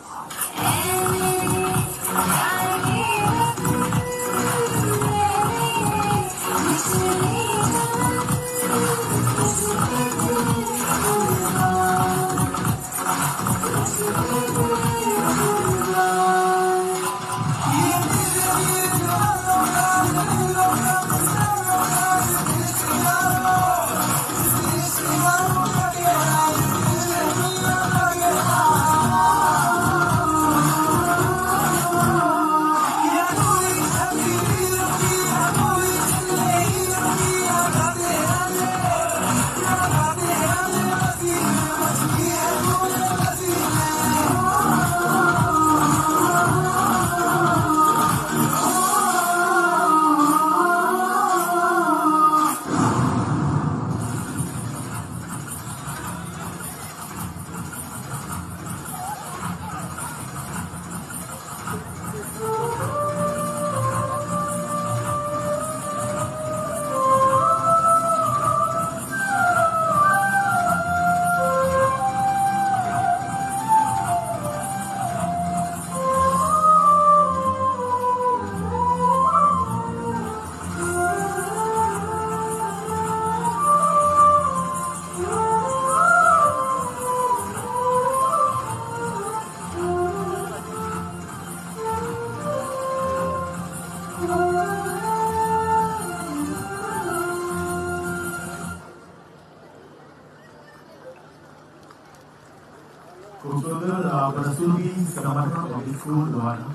પ્રસ્તુતિ સમર્પણ પબ્લિક સ્કૂલ દ્વારા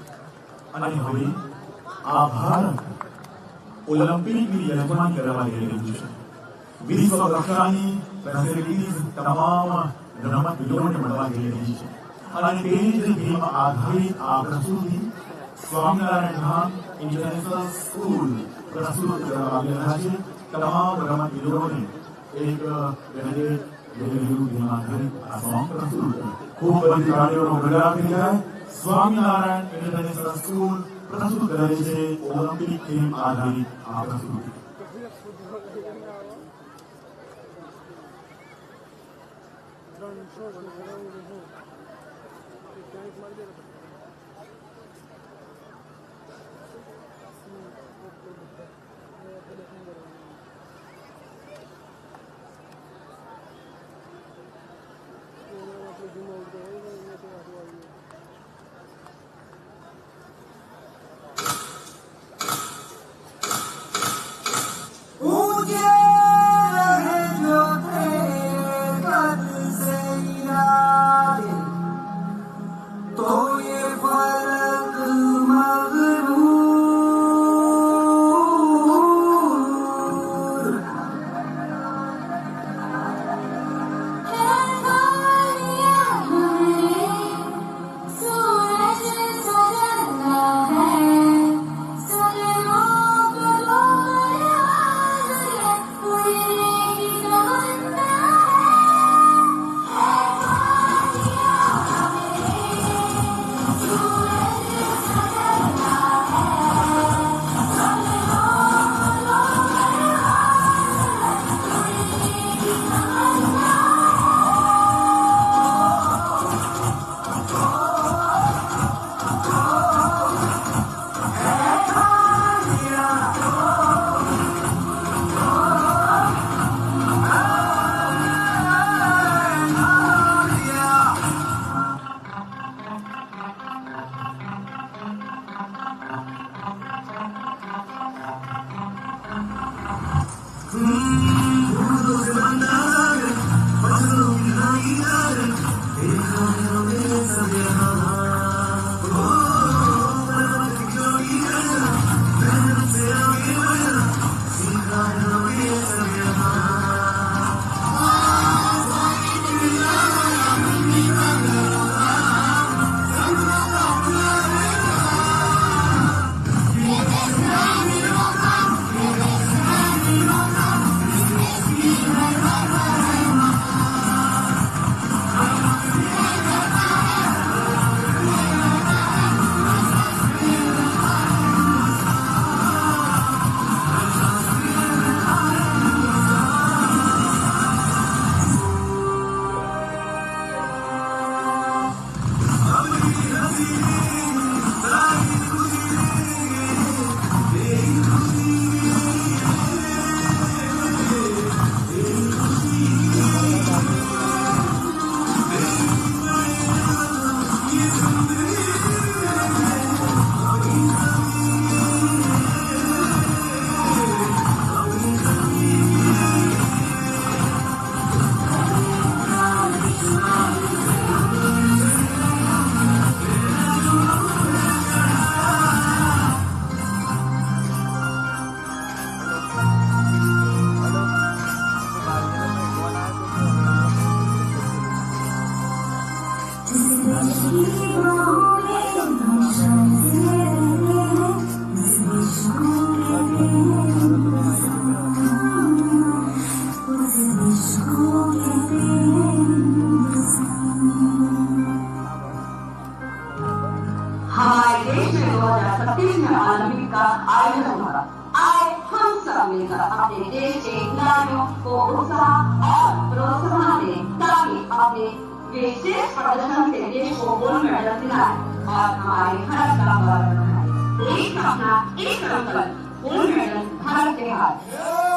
અને હવે આ ભારત ઓલિમ્પિકની યજમાન કરવા જઈ રહ્યું છે વિશ્વ કક્ષાની ફેસિલિટીઝ તમામ રમતવીરોને મળવા જઈ રહી છે અને તે જ થીમ આધારિત આ પ્રસ્તુતિ સ્વામિનારાયણ ધામ ઇન્ટરનેશનલ સ્કૂલ પ્રસ્તુત કરવા આવી રહ્યા છે તમામ રમતવીરોને એક જેમાં આધારિત આ સોંગ પ્રસ્તુત ખૂબ બધી તાળીઓનો ગળા થઈ જાય. સ્વામિનારાયણ ઇન્ટરનેશનલ સ્કૂલ પ્રસ્તુત કરે છે ઓલિમ્પિક થીમ આધારિત આ પ્રસ્તુતિ. विशेष प्रदर्शन से देश को गोल्ड मेडल दिलाए और हमारे भारत का गौरव बढ़ाए। एक सपना, एक संकल्प, गोल्ड मेडल भारत के हाथ।